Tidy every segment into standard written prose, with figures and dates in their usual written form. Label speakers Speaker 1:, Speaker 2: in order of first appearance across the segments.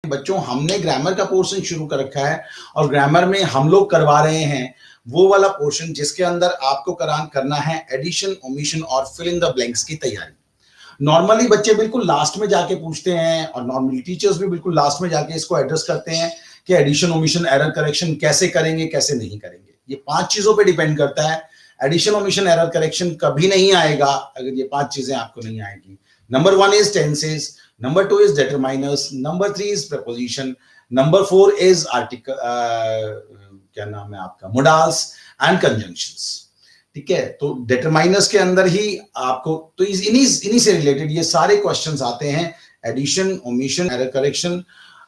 Speaker 1: बच्चों हमने ग्रामर का पोर्शन शुरू कर रखा है और ग्रामर में हम लोग करवा रहे हैं वो वाला पोर्शन जिसके अंदर आपको करना है एडिशन, ओमिशन और फिल इन द ब्लैंक्स की तैयारी। नॉर्मली बच्चे बिल्कुल लास्ट में जाके पूछते हैं और नॉर्मली टीचर्स भी बिल्कुल लास्ट में जाके इसको एड्रेस करते हैं कि एडिशन, ओमिशन, एरर करेक्शन कैसे करेंगे, कैसे नहीं करेंगे। ये 5 चीजों पे डिपेंड करता है। एडिशन, ओमिशन, एरर करेक्शन कभी नहीं आएगा अगर ये 5 चीजें आपको नहीं आएगी। Number 1 is tenses, number 2 is determiners, number 3 is preposition, number 4 is article, क्या नाम है आपका, मोडाल्स एंड कंजंक्शंस। ठीक है, तो डिटरमाइनर्स के अंदर ही आपको तो इन्हीं से रिलेटेड ये सारे क्वेश्चंस आते हैं, एडिशन, ओमिशन, एरर करेक्शन,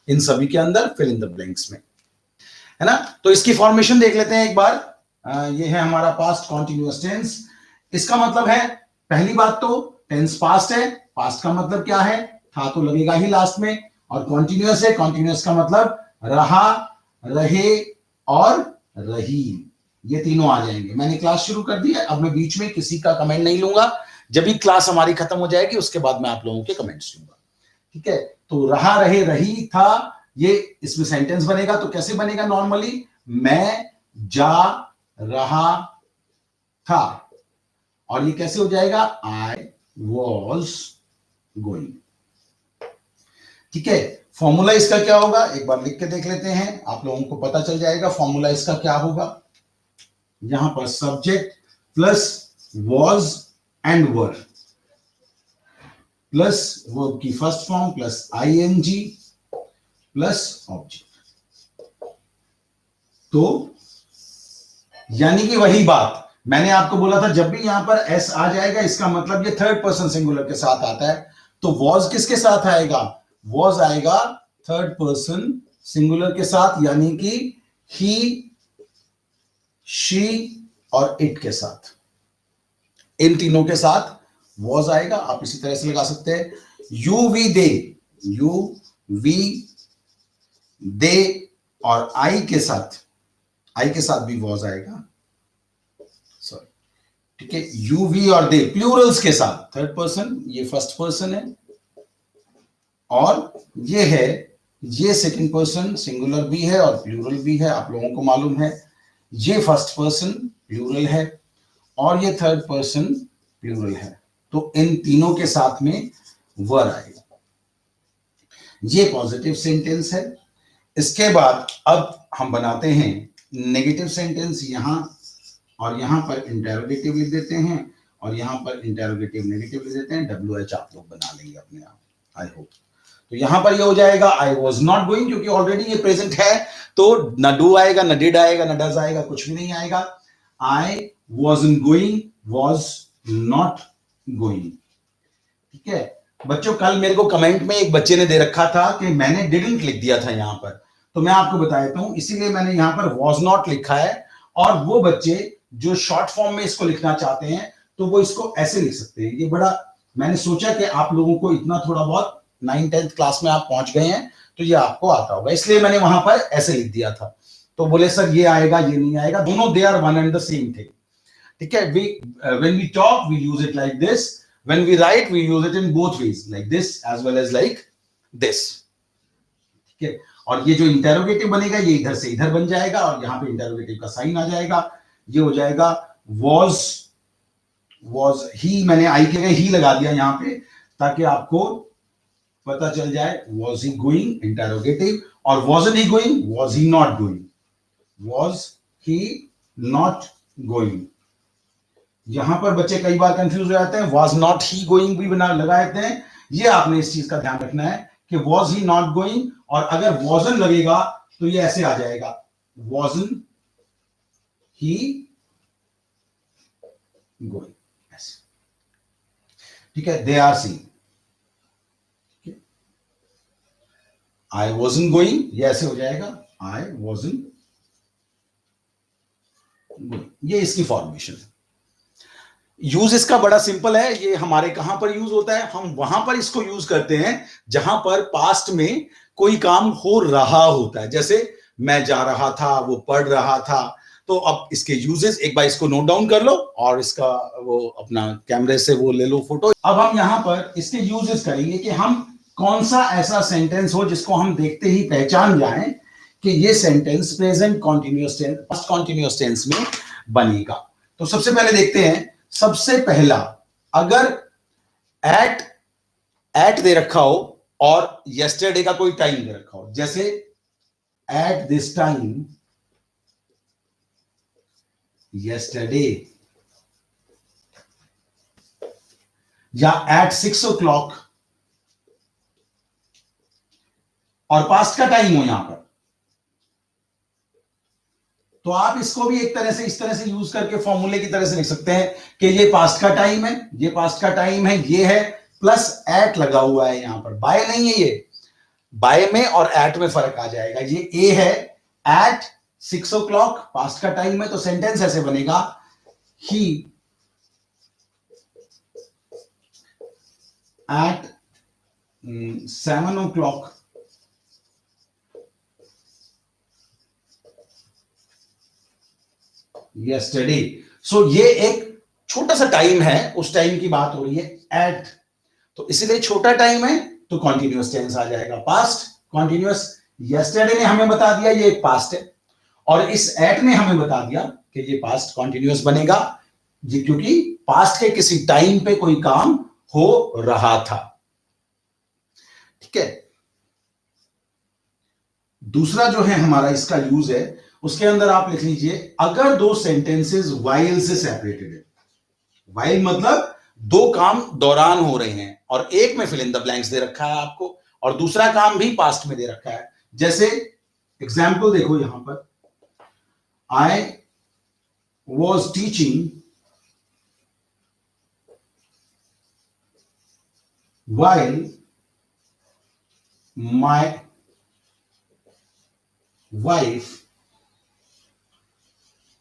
Speaker 1: इन सभी के अंदर फिल इन द ब्लैंक्स में, है ना। तो इसकी फॉर्मेशन देख लेते हैं एक बार। ये है हमारा पास्ट कॉन्टिन्यूअस टेंस। इसका मतलब है, पहली बात तो टेंस पास्ट है, पास्ट का मतलब क्या है, था तो लगेगा ही लास्ट में, और कॉन्टिन्यूअस है, कॉन्टिन्यूअस का मतलब रहा, रहे और रही, ये तीनों आ जाएंगे। मैंने क्लास शुरू कर दी है, अब मैं बीच में किसी का कमेंट नहीं लूंगा, जब भी क्लास हमारी खत्म हो जाएगी उसके बाद मैं आप लोगों के कमेंट्स लूंगा। ठीक है, तो रहा, रहे, रही, था, ये इसमें सेंटेंस बनेगा। तो कैसे बनेगा नॉर्मली, मैं जा रहा था, और ये कैसे हो जाएगा, आई वॉज गोइंग। ठीक है, फॉर्मूला इसका क्या होगा, एक बार लिख के देख लेते हैं, आप लोगों को पता चल जाएगा फॉर्मूला इसका क्या होगा। यहां पर subject plus was and were plus verb की first form plus ING plus object. तो यानी कि वही बात मैंने आपको बोला था, जब भी यहां पर एस आ जाएगा इसका मतलब ये थर्ड पर्सन सिंगुलर के साथ आता है। तो वॉज किसके साथ आएगा, वॉज आएगा थर्ड पर्सन सिंगुलर के साथ, यानी कि ही, शी और इट के साथ, इन तीनों के साथ वॉज आएगा। आप इसी तरह से लगा सकते हैं, you we they, you we they और आई के साथ भी वॉज आएगा, सॉरी। ठीक है, यू वी और दे प्लूरल्स के साथ, थर्ड पर्सन, ये फर्स्ट पर्सन है और ये है, ये सेकंड पर्सन सिंगुलर भी है और प्लूरल भी है, आप लोगों को मालूम है। ये फर्स्ट पर्सन प्लूरल है और ये थर्ड पर्सन प्लूरल है, तो इन तीनों के साथ में वर आएगा। ये पॉजिटिव सेंटेंस है। इसके बाद अब हम बनाते हैं नेगेटिव सेंटेंस। यहां और यहां पर इंटेरोगेटिव लिख देते हैं और यहां पर इंटेरोगेटिव नेगेटिव लिख देते हैं। WH आप लोग बना लेंगे अपने आप, आई होप। तो यहां पर ये हो जाएगा आई वॉज नॉट गोइंग, क्योंकि ऑलरेडी ये प्रेजेंट है, तो न डू आएगा, न डिड आएगा, न डज आएगा, कुछ भी नहीं आएगा। आई wasn't going, was not going. ठीक है बच्चों, कल मेरे को कमेंट में एक बच्चे ने दे रखा था कि मैंने डिडंट लिख दिया था यहां पर, तो मैं आपको बता देता हूं, इसीलिए मैंने यहां पर वॉज नॉट लिखा है। और वो बच्चे जो शॉर्ट फॉर्म में इसको लिखना चाहते हैं तो वो इसको ऐसे लिख सकते हैं। ये बड़ा, मैंने सोचा कि आप लोगों को इतना थोड़ा बहुत 9th-10th क्लास में आप पहुंच गए हैं तो ये आपको आता होगा, इसलिए मैंने वहां पर ऐसे लिख दिया था। तो बोले सर ये आएगा, ये नहीं आएगा, दोनों they are one and the same thing. ठीक है, when we talk we use it like this, when we write we use it in both ways, like this as well as like this. ठीक है, और ये जो interrogative बनेगा ये इधर से इधर बन जाएगा और यहां पे इंटेरोगेटिव का साइन आ जाएगा। ये हो जाएगा was ही, मैंने आई के लिए ही लगा दिया यहां पे ताकि आपको पता चल जाए। was he going इंटेरोगेटिव, और wasn't he going, was he not going, was he not going। यहां पर बच्चे कई बार कंफ्यूज हो जाते हैं, was not he going भी बना लगा देते हैं। ये आपने इस चीज का ध्यान रखना है कि was he not going, और अगर wasn't लगेगा तो ये ऐसे आ जाएगा, wasn't he going, ऐसे। ठीक है, they are seeing, I wasn't going, ये ऐसे हो जाएगा, I wasn't going। ये इसकी फॉर्मेशन है। यूज इसका बड़ा सिंपल है। ये हमारे कहां पर यूज होता है, हम वहां पर इसको यूज करते हैं जहां पर पास्ट में कोई काम हो रहा होता है। जैसे मैं जा रहा था, वो पढ़ रहा था। तो अब इसके यूजेस एक बार इसको नोट डाउन कर लो और इसका वो अपना कैमरे से वो ले लो फोटो। अब हम यहां पर इसके यूजेस करेंगे कि हम कौन सा ऐसा सेंटेंस हो जिसको हम देखते ही पहचान जाएं कि ये sentence present continuous tense, past continuous tense में बनेगा। तो सबसे पहले देखते हैं, सबसे पहला, अगर एट दे रखा हो और यस्टरडे का कोई टाइम दे रखा हो, जैसे एट दिस टाइम यस्टरडे, या एट 6 o'clock, और पास्ट का टाइम हो यहां पर, तो आप इसको भी एक तरह से इस तरह से यूज करके फॉर्मूले की तरह से लिख सकते हैं कि ये पास्ट का टाइम है, ये पास्ट का टाइम है, ये है, प्लस एट लगा हुआ है यहां पर, बाय नहीं है, ये बाय में और एट में फर्क आ जाएगा। ये ए है, एट 6 o'clock पास्ट का टाइम है, तो सेंटेंस ऐसे बनेगा, ही एट 7 o'clock yesterday। सो ये एक छोटा सा टाइम है, उस टाइम की बात हो रही है, एट, तो इसलिए छोटा टाइम है तो कॉन्टिन्यूअस टेंस आ जाएगा, पास्ट कॉन्टिन्यूअस। यस्टरडे ने हमें बता दिया ये एक पास्ट है, और इस एट ने हमें बता दिया कि ये पास्ट कॉन्टिन्यूअस बनेगा, ये क्योंकि पास्ट के किसी टाइम पे कोई काम हो रहा था। ठीक है, दूसरा जो है हमारा इसका यूज है, उसके अंदर आप लिख लीजिए, अगर दो सेंटेंसेस वाइल से सेपरेटेड है, वाइल मतलब दो काम दौरान हो रहे हैं, और एक में फिल इन द ब्लैंक्स दे रखा है आपको, और दूसरा काम भी पास्ट में दे रखा है। जैसे एग्जाम्पल देखो यहां पर, I was teaching while my wife,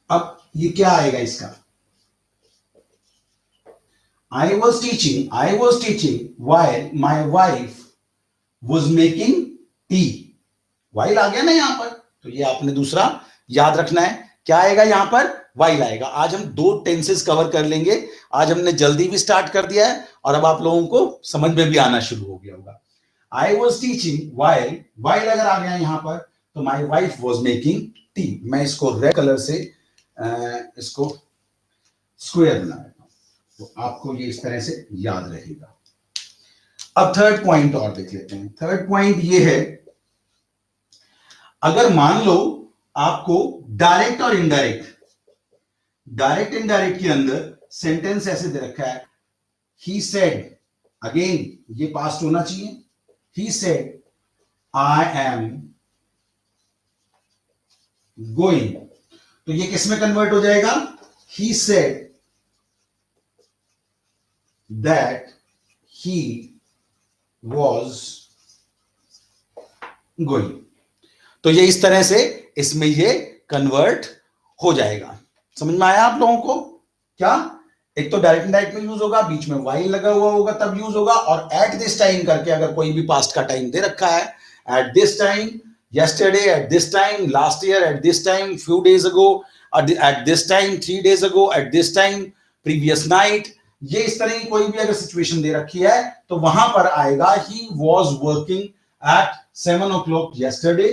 Speaker 1: अब ये क्या आएगा इसका, I was teaching while my wife was making tea। while आ गया ना यहां पर, तो ये आपने दूसरा याद रखना है, क्या आएगा यहां पर, while आएगा। आज हम दो टेंसेस कवर कर लेंगे, आज हमने जल्दी भी स्टार्ट कर दिया है, और अब आप लोगों को समझ में भी आना शुरू हो गया होगा। I was teaching while अगर आ गया यहां पर, तो my wife was making tea। मैं इसको रेड कलर से इसको स्क्वायर बना देता हूं, तो आपको ये इस तरह से याद रहेगा। अब थर्ड पॉइंट और देख लेते हैं। थर्ड पॉइंट ये है, अगर मान लो आपको डायरेक्ट और इनडायरेक्ट, डायरेक्ट इनडायरेक्ट के अंदर सेंटेंस ऐसे दे रखा है, ही सेड, अगेन ये पास्ट होना चाहिए, he said I am going, तो ये किस में कन्वर्ट हो जाएगा, he said that he was going, तो ये इस तरह से इसमें ये कन्वर्ट हो जाएगा। समझ में आया आप लोगों को? क्या, एक तो डायरेक्ट इनडायरेक्ट में यूज होगा, बीच में वाइल लगा हुआ होगा तब यूज होगा, और एट दिस टाइम करके अगर कोई भी पास्ट का टाइम दे रखा है, at this time yesterday, at this time last year, at this time few days ago, at this time 3 days ago, at this time previous night, ये इस तरह की कोई भी अगर सिचुएशन दे रखी है तो वहां पर आएगा he was working at 7 o'clock yesterday।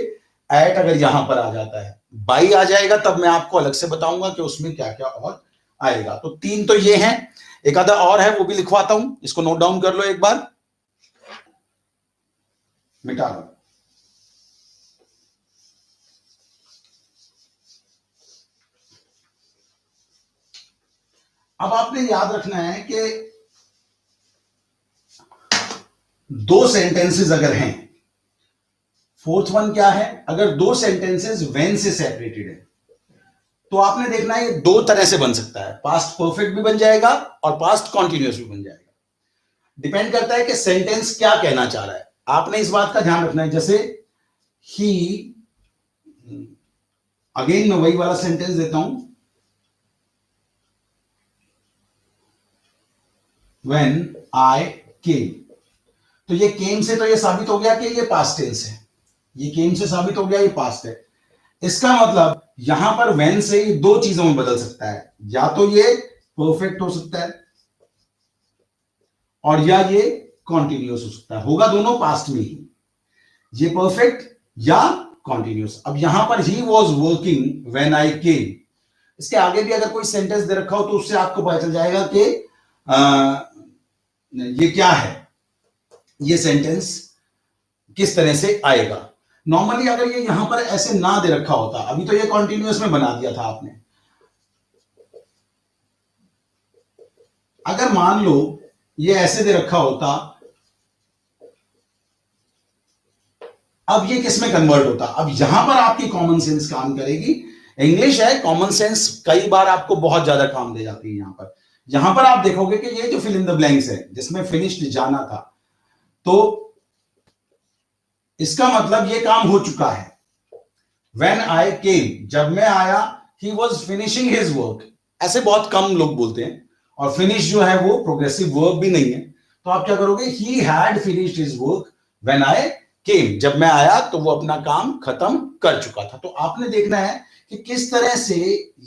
Speaker 1: at अगर यहां पर आ जाता है, by आ जाएगा, तब मैं आपको अलग से बताऊंगा कि उसमें क्या क्या और आएगा। तो तीन तो ये हैं, एक आधा और है वो भी लिखवाता हूं, इसको नोट डाउन कर लो एक बार, मिटा लो। अब आपने याद रखना है कि दो सेंटेंसेस अगर हैं, फोर्थ वन क्या है, अगर दो सेंटेंसेस व्हेन से सेपरेटेड है, तो आपने देखना है ये दो तरह से बन सकता है, पास्ट परफेक्ट भी बन जाएगा और पास्ट कॉन्टिन्यूअस भी बन जाएगा। डिपेंड करता है कि सेंटेंस क्या कहना चाह रहा है, आपने इस बात का ध्यान रखना है। जैसे ही, अगेन मैं वही वाला सेंटेंस देता हूं, when I came, तो ये came से तो ये साबित हो गया कि ये पास्ट टेंस है, ये came से साबित हो गया ये पास्ट है। इसका मतलब यहां पर when से ये दो चीजों में बदल सकता है, या तो ये परफेक्ट हो सकता है और या ये कॉन्टिन्यूअस हो सकता है, होगा दोनों पास्ट में ही, ये परफेक्ट या कॉन्टिन्यूअस। अब यहां पर ही was working when I came, इसके आगे भी अगर कोई सेंटेंस दे रखा हो तो उससे आपको पता चल जाएगा कि ये क्या है, ये सेंटेंस किस तरह से आएगा। नॉर्मली अगर ये यहां पर ऐसे ना दे रखा होता, अभी तो ये कॉन्टिन्यूअस में बना दिया था आपने, अगर मान लो ये ऐसे दे रखा होता, अब ये किस में कन्वर्ट होता। अब यहां पर आपकी कॉमन सेंस काम करेगी। इंग्लिश है, कॉमन सेंस कई बार आपको बहुत ज्यादा काम दे जाती है। यहां पर आप देखोगे कि ये जो फिल इन द ब्लैंक्स है जिसमें फिनिश्ड जाना था, तो इसका मतलब ये काम हो चुका है। When I came, जब मैं आया, he was finishing his work, ऐसे बहुत कम लोग बोलते हैं, और फिनिश जो है वो प्रोग्रेसिव वर्ब भी नहीं है, तो आप क्या करोगे, he had finished his work when I came, जब मैं आया तो वो अपना काम खत्म कर चुका था। तो आपने देखना है कि किस तरह से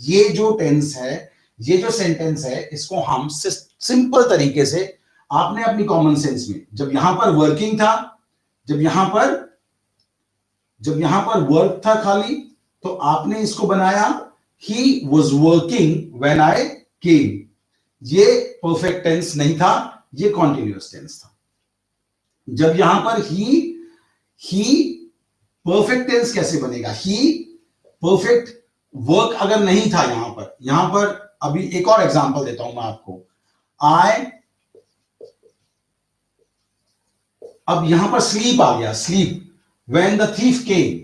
Speaker 1: ये जो टेंस है, ये जो सेंटेंस है, इसको हम सिंपल तरीके से आपने अपनी कॉमन सेंस में, जब यहां पर वर्किंग था, जब यहां पर वर्क था खाली, तो आपने इसको बनाया he was working when I came, ये परफेक्ट टेंस नहीं था, ये कॉन्टिन्यूअस टेंस था। जब यहां पर ही परफेक्ट टेंस कैसे बनेगा, ही परफेक्ट वर्क अगर नहीं था यहां पर अभी एक और एग्जांपल देता हूं मैं आपको। अब यहां पर स्लीप आ गया, sleep, when the thief came,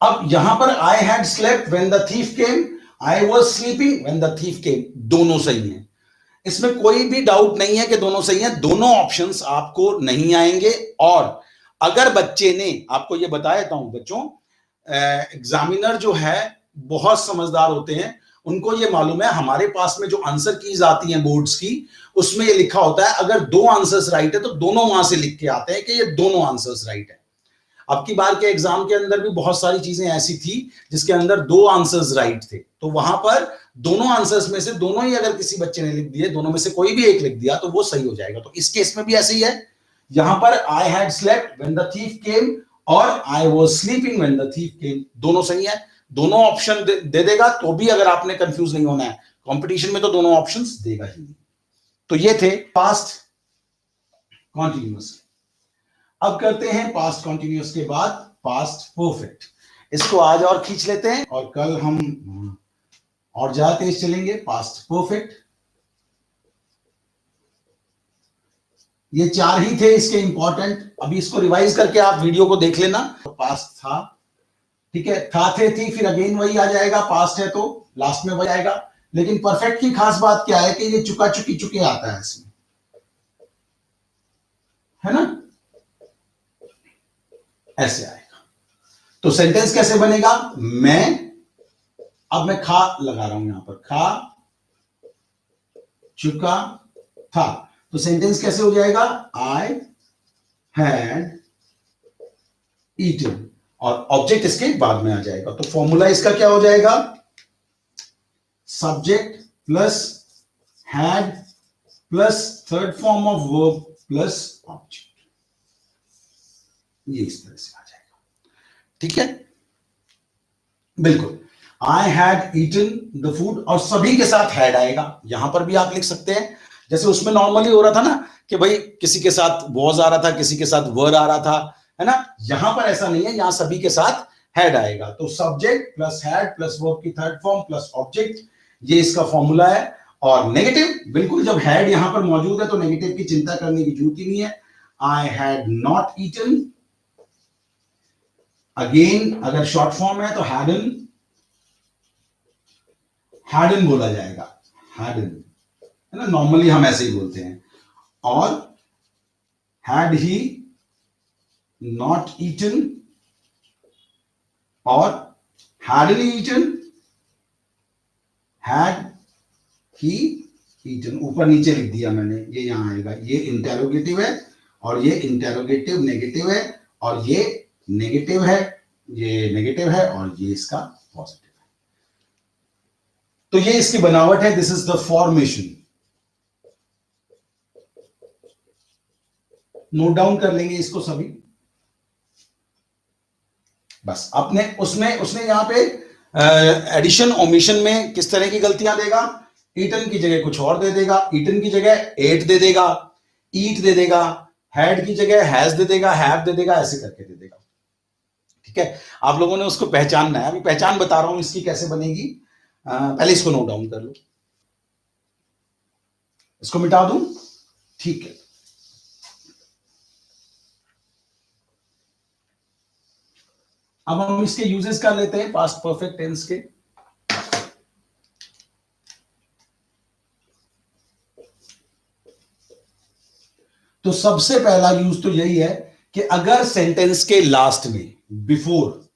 Speaker 1: अब यहां पर I had slept when the thief came, I was sleeping when the thief came, दोनों सही हैं, इसमें कोई भी डाउट नहीं है कि दोनों सही हैं, दोनों ऑप्शंस आपको नहीं आएंगे। और अगर बच्चे ने आपको ये बताया था बच्चों, एग्जामिनर जो है बहुत समझदार होते हैं, उनको ये मालूम है हमारे पास में जो आंसर कीज आती हैं बोर्ड्स की, उसमें ये लिखा होता है अगर दो आंसर्स राइट है तो दोनों वहां से लिख के आते हैं कि ये दोनों आंसर्स राइट है। अब की बार के एग्जाम के अंदर भी बहुत सारी चीजें ऐसी थी जिसके अंदर दो आंसर्स राइट थे, तो वहां पर दोनों आंसर्स में से दोनों ही अगर किसी बच्चे ने लिख दिए, दोनों में से कोई भी एक लिख दिया तो वो सही हो जाएगा। तो इस केस में भी ऐसे ही है, यहां पर I had slept when the thief came और I was sleeping when the thief came, दोनों सही है। दोनों ऑप्शन दे देगा तो भी अगर आपने कंफ्यूज नहीं होना है, कंपटीशन में तो दोनों ऑप्शंस देगा ही नहीं। तो ये थे पास्ट कॉन्टिन्यूअस। अब करते हैं पास्ट कॉन्टिन्यूअस के बाद पास्ट परफेक्ट। इसको आज और खींच लेते हैं और कल हम और ज्यादा तेज चलेंगे। पास्ट परफेक्ट, ये चार ही थे इसके इंपॉर्टेंट, अभी इसको रिवाइज करके आप वीडियो को देख लेना। तो पास्ट था, ठीक है, था थे थी, फिर अगेन वही आ जाएगा, पास्ट है तो लास्ट में वही आएगा। लेकिन परफेक्ट की खास बात क्या है कि ये चुका चुकी चुके आता है इसमें, है ना, ऐसे आएगा। तो सेंटेंस कैसे बनेगा, अब मैं खा लगा रहा हूं यहां पर, खा चुका था, तो सेंटेंस कैसे हो जाएगा, आई हैड ईटन, और ऑब्जेक्ट इसके बाद में आ जाएगा। तो फॉर्मूला इसका क्या हो जाएगा, subject plus had plus third form of verb plus object, ये इस तरह से आ जाएगा। ठीक है, बिल्कुल, I had eaten the food, और सभी के साथ हैड आएगा। यहां पर भी आप लिख सकते हैं जैसे उसमें नॉर्मली हो रहा था ना कि भाई किसी के साथ वॉज आ रहा था, किसी के साथ वर आ रहा था, है ना। यहां पर ऐसा नहीं है, यहां सभी के साथ हैड आएगा। तो subject plus had plus verb की थर्ड फॉर्म प्लस ऑब्जेक्ट, ये इसका फॉर्मूला है। और नेगेटिव, बिल्कुल जब हैड यहां पर मौजूद है तो नेगेटिव की चिंता करने की जरूरत ही नहीं है। I had not eaten, again अगर शॉर्ट फॉर्म है तो हैडन बोला जाएगा, हैडन, है ना, नॉर्मली हम ऐसे ही बोलते हैं। और हैड ही नॉट ईटन और hadn't eaten, had he eaten, ऊपर नीचे लिख दिया मैंने, ये यहां आएगा। ये इंटेरोगेटिव है और ये इंटेरोगेटिव नेगेटिव है, और ये नेगेटिव है, ये नेगेटिव है, और ये इसका पॉजिटिव है। तो ये इसकी बनावट है, this is the formation. Note down कर लेंगे इसको सभी। बस अपने उसमें उसने यहां पे एडिशन ओमिशन में किस तरह की गलतियां देगा, ईटन की जगह कुछ और दे देगा, ईटन की जगह एट दे देगा, ईट दे देगा, हैड की जगह हैज दे देगा, हैव दे देगा, ऐसे करके दे देगा। ठीक है, आप लोगों ने उसको पहचानना है। अभी पहचान बता रहा हूं इसकी कैसे बनेगी, पहले इसको नोट डाउन कर लो। इसको मिटा दूं, ठीक है। अब हम इसके यूजेस कर लेते हैं पास्ट परफेक्ट टेंस के। तो सबसे पहला यूज तो यही है कि अगर सेंटेंस के लास्ट में बिफोर,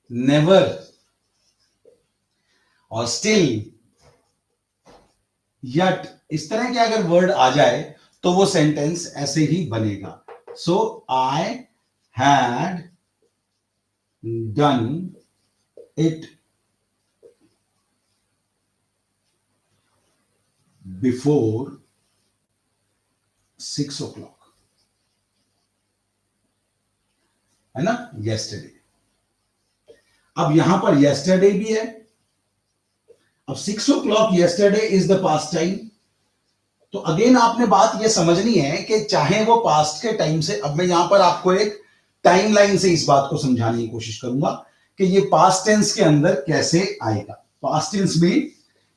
Speaker 1: नेवर और स्टिल, यट इस तरह के अगर वर्ड आ जाए तो वो सेंटेंस ऐसे ही बनेगा। So I had done it before 6 o'clock, है ना, yesterday। अब यहां पर yesterday भी है। अब 6 o'clock yesterday is the past time। तो अगेन आपने बात यह समझनी है कि चाहे वो पास्ट के टाइम से, अब मैं यहां पर आपको एक टाइमलाइन से इस बात को समझाने की कोशिश करूंगा कि ये पास्ट टेंस के अंदर कैसे आएगा। पास्ट टेंस में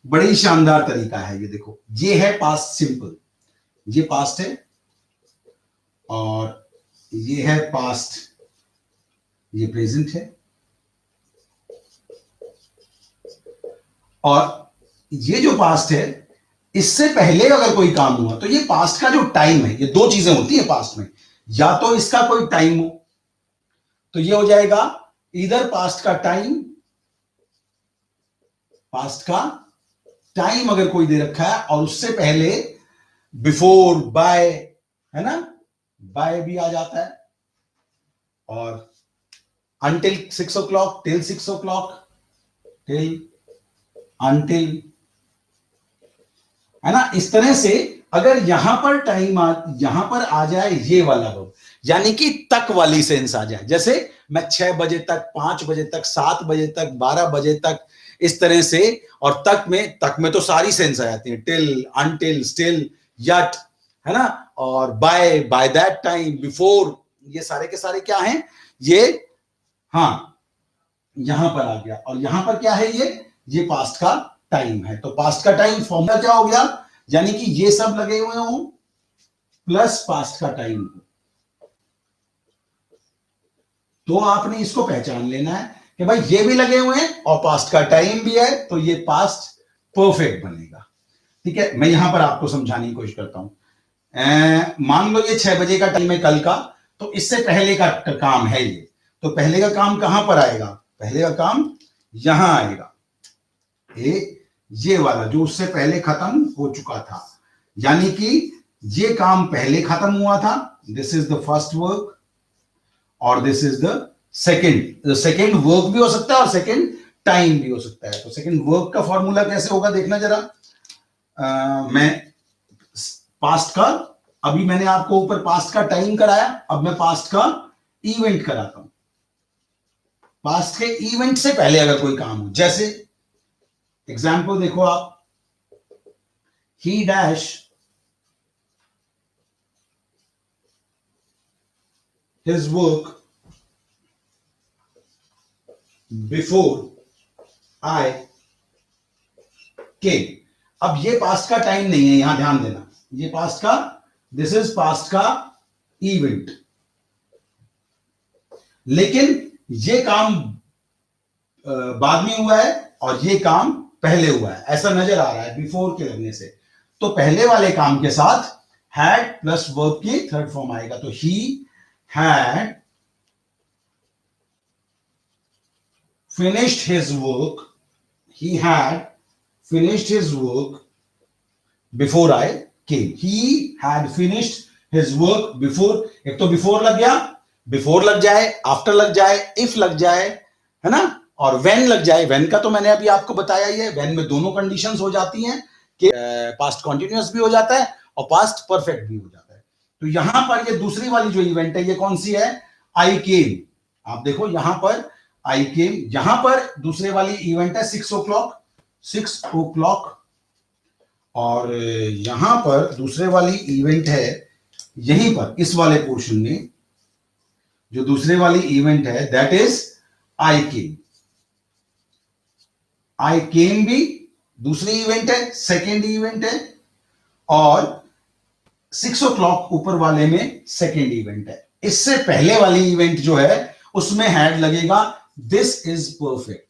Speaker 1: बड़ी शानदार तरीका है। ये देखो, ये है पास्ट सिंपल, ये पास्ट है, और ये है पास्ट, ये प्रेजेंट है, और ये जो पास्ट है इससे पहले अगर कोई काम हुआ तो ये पास्ट का जो टाइम है, ये दो चीजें होती है पास्ट में, या तो इसका कोई टाइम हो तो ये हो जाएगा इधर पास्ट का टाइम, पास्ट का टाइम अगर कोई दे रखा है और उससे पहले बिफोर, बाय, है ना, बाय भी आ जाता है, और until 6 o'clock, till 6 o'clock, till, until, है ना। इस तरह से अगर यहां पर टाइम यहां पर आ जाए ये वाला वर्ब, यानी कि तक वाली सेंस आ जाए, जैसे मैं 6 बजे तक, 5 बजे तक, 7 बजे तक, 12 बजे तक, इस तरह से, और तक में तो सारी सेंस आ जाती है, टिल, अनटिल, स्टिल, यट, है ना, और बाय दैट टाइम, बिफोर, ये सारे के सारे क्या हैं, ये, हाँ, यहां पर आ गया। और यहां पर क्या है, ये पास्ट का टाइम है। तो पास्ट का टाइम फॉर्मूला क्या हो गया, यानी कि ये सब लगे हुए हो प्लस पास्ट का टाइम, तो आपने इसको पहचान लेना है कि भाई ये भी लगे हुए हैं और पास्ट का टाइम भी है, तो ये पास्ट परफेक्ट बनेगा। ठीक है, मैं यहां पर आपको समझाने की कोशिश करता हूं। मान लो ये 6 बजे का टाइम है कल का, तो इससे पहले का काम है ये, तो पहले का काम कहां पर आएगा, पहले का काम यहां आएगा, ये वाला जो उससे पहले खत्म हो चुका था, यानी कि ये काम पहले खत्म हुआ था, this is the first work, और this is the second. Second work भी हो सकता है और सेकेंड टाइम भी हो सकता है। तो सेकेंड वर्क का फॉर्मूला कैसे होगा देखना जरा। मैं पास्ट का, अभी मैंने आपको ऊपर पास्ट का टाइम कराया, अब मैं पास्ट का इवेंट कराता हूं। पास्ट के इवेंट से पहले अगर कोई काम हो, जैसे एग्जाम्पल देखो आप, ही dash his work before I came। अब ये पास्ट का टाइम नहीं है, यहां ध्यान देना, ये पास्ट का, दिस इज पास्ट का इवेंट, लेकिन ये काम बाद में हुआ है और ये काम पहले हुआ है, ऐसा नजर आ रहा है बिफोर के लगने से। तो पहले वाले काम के साथ हैड प्लस वर्ब की थर्ड फॉर्म आएगा, तो ही had finished his work, he had finished his work before I came। he had finished his work before, एक तो बिफोर लग गया, बिफोर लग जाए, आफ्टर लग जाए, इफ लग जाए, है ना, और व्हेन लग जाए, व्हेन का तो मैंने अभी आपको बताया ही है, व्हेन में दोनों कंडीशंस हो जाती हैं कि पास्ट कॉन्टिन्यूअस भी हो जाता है और पास्ट परफेक्ट भी हो जाता है। तो यहां पर ये दूसरी वाली जो इवेंट है ये कौन सी है, आई केम। आप देखो यहां पर आई केम, यहां पर दूसरे वाली इवेंट है 6 o'clock, 6 o'clock, और यहां पर दूसरे वाली इवेंट है यहीं पर इस वाले पोर्शन में जो दूसरे वाली इवेंट है दैट इज आई केम। आई केम भी दूसरी इवेंट है, सेकेंड इवेंट है, और 6 o'clock ऊपर वाले में सेकेंड इवेंट है। इससे पहले वाली इवेंट जो है उसमें हैड लगेगा this is perfect.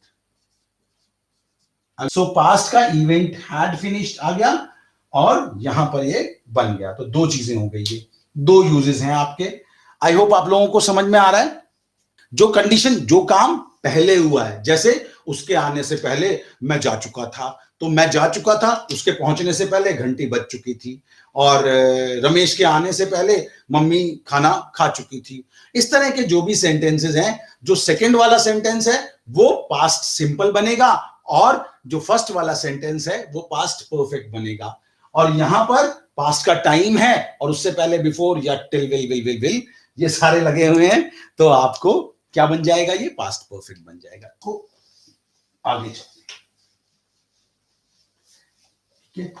Speaker 1: So past का इवेंट हैड फिनिश्ड आ गया और यहां पर ये बन गया। तो दो चीजें हो गई, ये दो यूजेस हैं आपके। आई होप आप लोगों को समझ में आ रहा है। जो कंडीशन, जो काम पहले हुआ है, जैसे उसके आने से पहले मैं जा चुका था, तो मैं जा चुका था, उसके पहुंचने से पहले घंटी बज चुकी थी, और रमेश के आने से पहले मम्मी खाना खा चुकी थी। इस तरह के जो भी सेंटेंसेस हैं, जो सेकंड वाला सेंटेंस है वो पास्ट सिंपल बनेगा, और जो फर्स्ट वाला सेंटेंस है वो पास्ट परफेक्ट बनेगा। और यहां पर पास्ट का टाइम है और उससे पहले बिफोर या टिल, विल ये सारे लगे हुए हैं, तो आपको क्या बन जाएगा, ये पास्ट परफेक्ट बन जाएगा। तो आगे चलते हैं।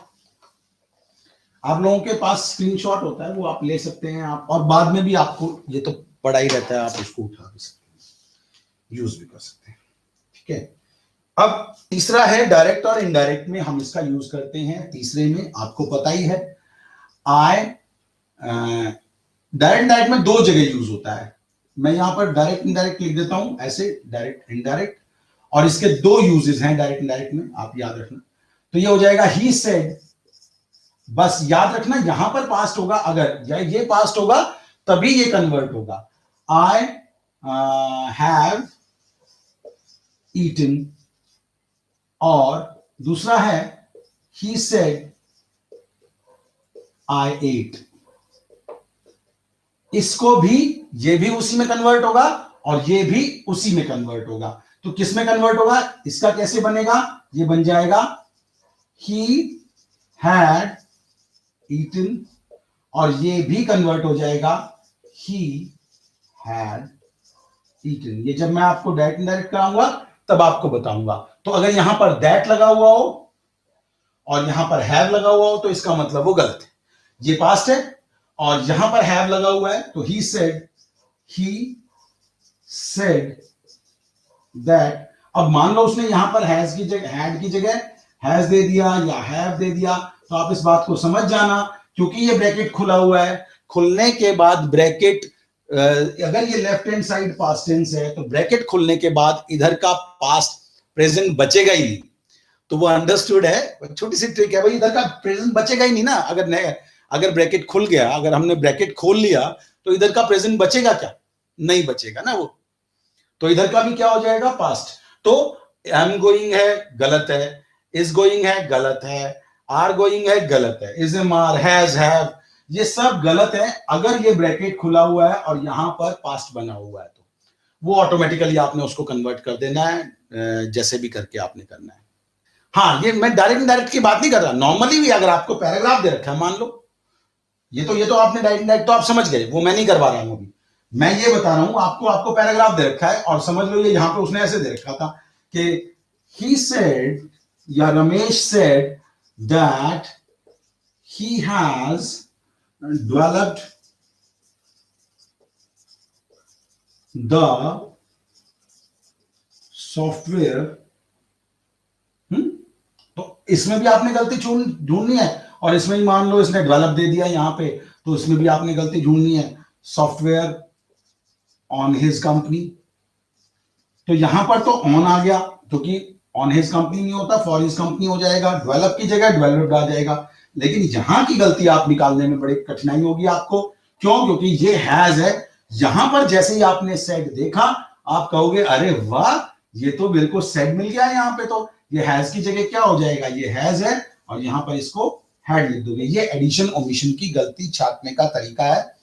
Speaker 1: आप लोगों के पास स्क्रीनशॉट होता है, वो आप ले सकते हैं आप, और बाद में भी आपको ये तो पड़ा ही रहता है, आप उसको उठा भी सकते हैं, यूज भी कर सकते हैं। ठीक है, अब तीसरा है डायरेक्ट और इनडायरेक्ट में हम इसका यूज करते हैं। तीसरे में आपको पता ही है, आई डायरेक्ट इनडायरेक्ट में दो जगह यूज होता है। मैं यहां पर डायरेक्ट इनडायरेक्ट लिख देता हूं, ऐसे डायरेक्ट इनडायरेक्ट, और इसके दो यूजेस हैं डायरेक्ट इनडायरेक्ट में, आप याद रखना। तो ये हो जाएगा ही सेड, बस याद रखना यहां पर पास्ट होगा, अगर ये पास्ट होगा तभी ये कन्वर्ट होगा। आई हैव ईटन, और दूसरा है ही सेड आई एट। इसको भी, ये भी उसी में कन्वर्ट होगा और ये भी उसी में कन्वर्ट होगा। तो किस में कन्वर्ट होगा, इसका कैसे बनेगा, ये बन जाएगा ही हैड ईटन, और ये भी कन्वर्ट हो जाएगा ही हैड ईटन। ये जब मैं आपको डायरेक्ट इनडायरेक्ट कराऊंगा तब आपको बताऊंगा। तो अगर यहां पर दैट लगा हुआ हो और यहां पर हैव लगा हुआ हो तो इसका मतलब वो गलत है, ये पास्ट है। और यहां पर हैव लगा हुआ है तो ही सेड दैट। अब मान लो उसने यहां पर हैज की जगह, हैड की जगह हैज दे दिया या हैव दे दिया, तो आप इस बात को समझ जाना, क्योंकि ये ब्रैकेट खुला हुआ है, खुलने के बाद ब्रैकेट, अगर ये left hand side past tense है तो ब्रैकेट खुलने के बाद इधर का पास्ट प्रेजेंट बचेगा ही नहीं। तो वो अंडरस्टूड है, छोटी सी ट्रिक है भाई, इधर का प्रेजेंट बचेगा ही नहीं ना। अगर ब्रैकेट खुल गया, अगर हमने ब्रैकेट खोल लिया तो इधर का प्रेजेंट बचेगा क्या, नहीं बचेगा ना वो। तो इधर का भी क्या हो जाएगा, पास्ट। तो एम गोइंग है, गलत है, इज गोइंग है, गलत है, आर गोइंग है, गलत है, is am are, has, have, ये सब गलत है। अगर ये ब्रैकेट खुला हुआ है और यहां पर पास्ट बना हुआ है तो वो ऑटोमेटिकली आपने उसको कन्वर्ट कर देना है, जैसे भी करके आपने करना है। हाँ, ये मैं डायरेक्ट इनडायरेक्ट की बात नहीं कर रहा, नॉर्मली भी अगर आपको पैराग्राफ दे रखा है, मान लो ये तो आपने डायरेक्ट इनडायरेक्ट तो आप समझ गए, वो मैं नहीं करवा रहा हूं अभी। मैं ये बता रहा हूं आपको पैराग्राफ दे रखा है और समझ लो ये यहां पे उसने ऐसे दे रखा था कि ही सेड या Ramesh said that he has developed the software। तो इसमें भी आपने गलती ढूंढनी है, और इसमें ही मान लो इसने डेवलप दे दिया यहां पे, तो इसमें भी आपने गलती ढूंढनी है, सॉफ्टवेयर ऑन हिज कंपनी। तो यहां पर तो ऑन आ गया, क्योंकि ऑन हिज कंपनी नहीं होता, फॉर हिज कंपनी हो जाएगा, डेवलप की जगह डेवलप्ड आ जाएगा। लेकिन यहां की गलती आप निकालने में बड़ी कठिनाई होगी आपको, क्यों, क्योंकि ये हैज है। यहां पर जैसे ही आपने सेड देखा आप कहोगे अरे वाह, ये तो बिल्कुल सेड मिल गया। यहां पे तो ये हैज की जगह क्या हो जाएगा, ये हैज है, और यहां पर इसको हैड लिख दोगे। ये एडिशन ओमिशन की गलती छाटने का तरीका है,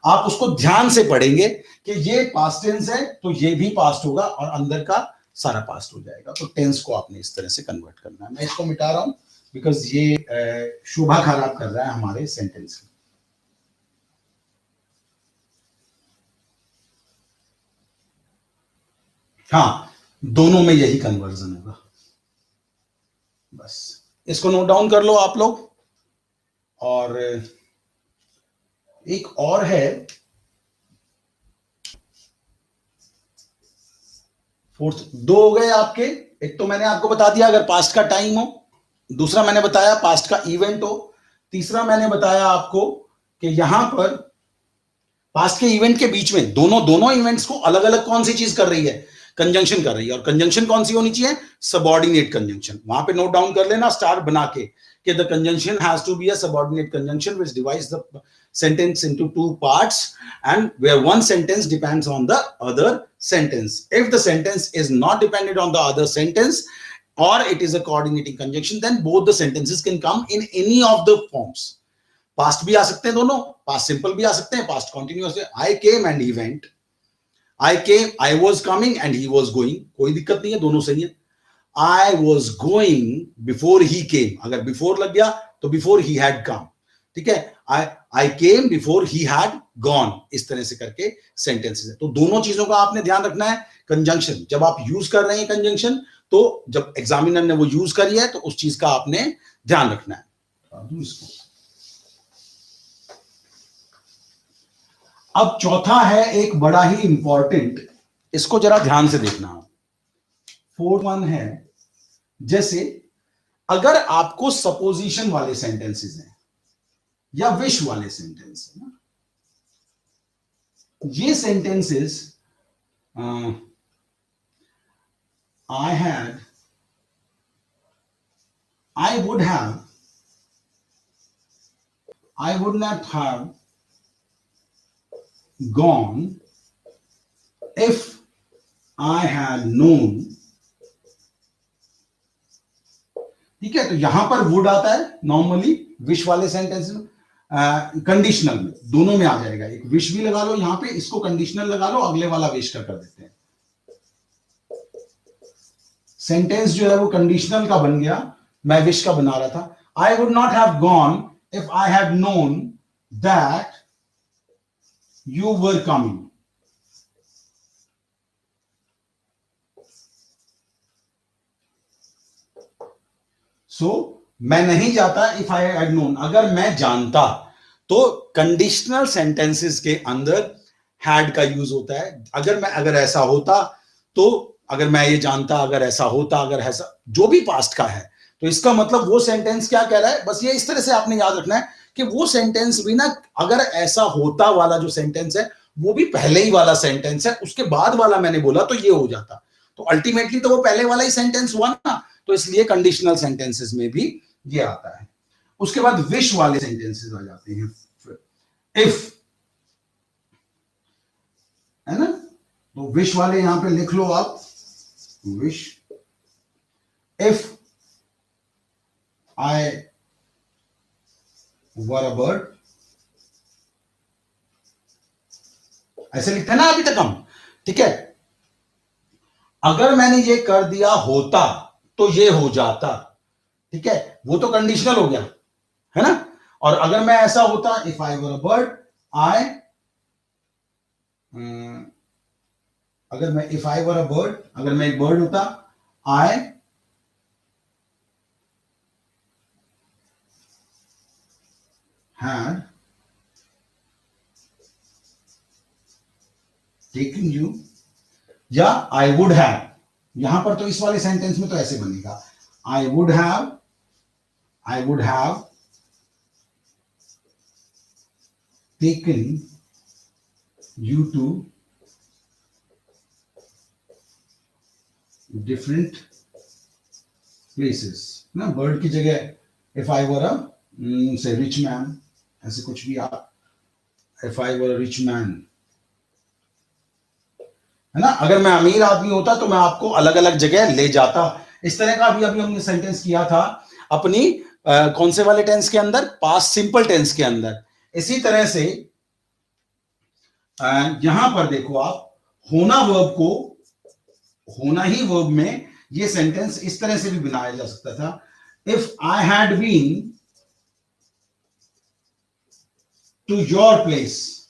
Speaker 1: आप उसको ध्यान से पढ़ेंगे कि ये पास्ट टेंस है तो ये भी पास्ट होगा और अंदर का सारा पास्ट हो जाएगा। तो टेंस को आपने इस तरह से कन्वर्ट करना है। मैं इसको मिटा रहा हूं बिकॉज ये शोभा खराब कर रहा है हमारे सेंटेंस की। हाँ, दोनों में यही कन्वर्जन होगा। बस इसको नोट डाउन कर लो आप लोग। और एक और है, फोर्थ, दो हो गए आपके। एक तो मैंने आपको बता दिया अगर पास्ट का टाइम हो, दूसरा मैंने बताया पास्ट का इवेंट हो, तीसरा मैंने बताया आपको कि यहां पर पास्ट के इवेंट के बीच में दोनों इवेंट्स को अलग अलग कौन सी चीज कर रही है, कंजंक्शन कर रही है। और कंजंक्शन कौन सी होनी चाहिए, सबऑर्डिनेट कंजंक्शन। वहां पे नोट डाउन कर लेना स्टार बना के कि the conjunction has to be a subordinate conjunction which divides the sentence into two parts and where one sentence depends on the other sentence. If the sentence is not dependent on the other sentence or it is a coordinating conjunction, then both the sentences can come in any of the forms. Past भी आ सकते हैं दोनों, past simple भी आ सकते हैं, past continuous. I came and he went, I came, I was coming and he was going, कोई दिक्कत नहीं है, दोनों सही है। I was going before he came, अगर बिफोर लग गया तो बिफोर ही हैड कम, ठीक है। I came before he had gone, इस तरह से करके सेंटेंसेस है। तो दोनों चीजों का आपने ध्यान रखना है। कंजंक्शन जब आप यूज कर रहे हैं कंजंक्शन, तो जब एग्जामिनर ने वो यूज करी है तो उस चीज का आपने ध्यान रखना है। इसको अब चौथा है एक बड़ा ही इंपॉर्टेंट, इसको जरा ध्यान से देखना। फोर्थ वन है, जैसे अगर आपको सपोजिशन वाले सेंटेंसेस हैं या विश वाले सेंटेंस है ना, ये sentences I had, I would have, I would not have gone if I had known, ठीक है। तो यहां पर वुड आता है नॉर्मली विश वाले सेंटेंस में, कंडीशनल में दोनों में आ जाएगा। एक विश भी लगा लो यहां पे, इसको कंडीशनल लगा लो, अगले वाला विश का कर देते हैं। सेंटेंस जो है वो कंडीशनल का बन गया, मैं विश का बना रहा था। I would not have gone if I had known that you were coming. So मैं नहीं जाता if I had known, अगर मैं जानता। तो कंडीशनल सेंटेंसेस के अंदर had का यूज होता है। अगर ऐसा होता, तो अगर मैं ये जानता, अगर ऐसा होता, अगर ऐसा, जो भी पास्ट का है, तो इसका मतलब वो सेंटेंस क्या कह रहा है। बस ये इस तरह से आपने याद रखना है कि वो सेंटेंस भी ना, अगर ऐसा होता वाला जो सेंटेंस है वो भी पहले ही वाला सेंटेंस है, उसके बाद वाला मैंने बोला तो ये हो जाता। तो अल्टीमेटली तो वो पहले वाला ही सेंटेंस हुआ ना, तो इसलिए कंडीशनल सेंटेंसेस में भी ये आता है। उसके बाद विश वाले सेंटेंसेस आ जाते हैं। इफ, है ना, तो विश वाले यहां पे लिख लो आप, wish. If I were a bird, ऐसे लिखते हैं ना अभी तक हम, ठीक है। अगर मैंने ये कर दिया होता तो ये हो जाता, ठीक है, वो तो कंडीशनल हो गया, है ना। और अगर मैं ऐसा होता, if I were a bird, आई, अगर मैं if I were a bird, अगर मैं एक बर्ड होता, आई हैड टेकन यू, या आई वुड हैव, यहां पर तो इस वाले सेंटेंस में तो ऐसे बनेगा, I would have taken you to different places ना। बर्ड की जगह इफ आई वर अ से रिच मैन, ऐसे कुछ भी आप, if I were a rich man, है ना। अगर मैं अमीर आदमी होता तो मैं आपको अलग अलग जगह ले जाता। इस तरह का अभी हमने सेंटेंस किया था अपनी कौन से वाले टेंस के अंदर, पास्ट सिंपल टेंस के अंदर। इसी तरह से यहां पर देखो आप, होना वर्ब को होना ही वर्ब में ये सेंटेंस इस तरह से भी बनाया जा सकता था, if I had been to your place,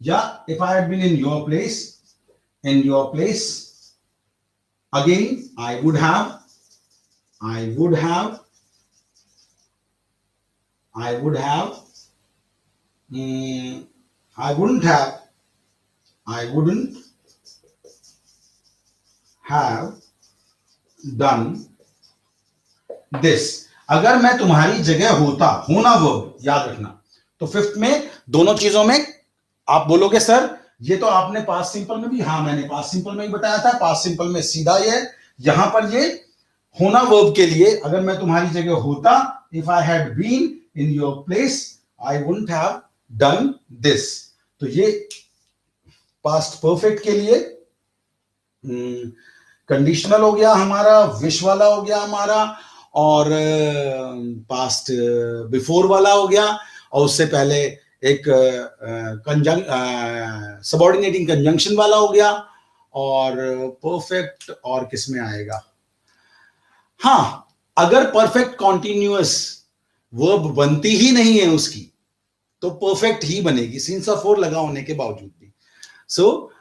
Speaker 1: या if I had been in your place, again I would have I wouldn't have done this. अगर मैं तुम्हारी जगह होता, होना वर्ब याद रखना, तो फिफ्थ में दोनों चीजों में आप बोलोगे सर ये तो आपने पास्ट सिंपल में भी, हाँ मैंने पास्ट सिंपल में ही बताया था, पास्ट सिंपल में सीधा ये, यहां पर ये होना वर्ब के लिए अगर मैं तुम्हारी जगह होता, if I had been in your place I wouldn't have done this. तो ये पास्ट परफेक्ट के लिए कंडीशनल हो गया हमारा, विश वाला हो गया हमारा, और पास्ट बिफोर वाला हो गया, और उससे पहले एक सबऑर्डिनेटिंग कंजंक्शन वाला हो गया, और परफेक्ट और किस में आएगा, हाँ अगर परफेक्ट कॉन्टिन्यूअस वर्ब बनती ही नहीं है उसकी तो परफेक्ट ही बनेगी सिंस ऑफ फोर लगा होने के बावजूद भी। सो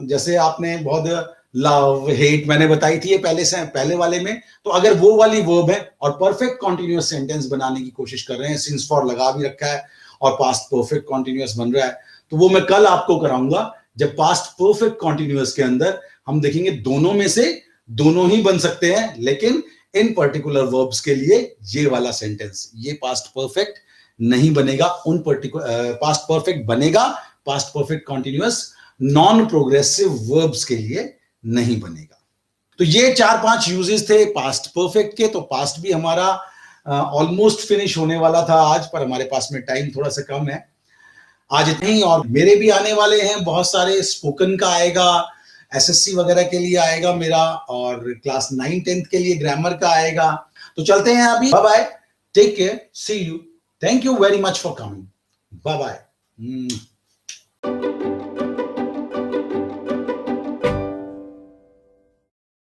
Speaker 1: जैसे आपने बहुत लव हेट मैंने बताई थी ये पहले वाले में, तो अगर वो वाली वर्ब है और परफेक्ट कॉन्टिन्यूअस सेंटेंस बनाने की कोशिश कर रहे हैं, सिंस फॉर लगा भी रखा है और पास्ट परफेक्ट कॉन्टिन्यूअस बन रहा है, तो वो मैं कल आपको कराऊंगा जब पास्ट परफेक्ट कॉन्टिन्यूअस के अंदर हम देखेंगे दोनों में से दोनों ही बन सकते हैं, लेकिन इन पर्टिकुलर वर्ब्स के लिए ये वाला सेंटेंस ये पास्ट परफेक्ट नहीं बनेगा, उन पर्टिकुलर पास्ट परफेक्ट बनेगा, past perfect continuous non progressive verbs के लिए नहीं बनेगा। तो ये 4-5 यूजेस थे पास्ट परफेक्ट के। तो पास्ट भी हमारा ऑलमोस्ट फिनिश होने वाला था आज, पर हमारे पास में टाइम थोड़ा सा कम है आज इतना ही। और मेरे भी आने वाले हैं बहुत सारे, स्पोकन का आएगा, एसएससी वगैरह के लिए आएगा मेरा, और क्लास 9-10 के लिए ग्रामर का आएगा। तो चलते हैं अभी, bye bye, take care, see you, thank you very much for coming, bye bye.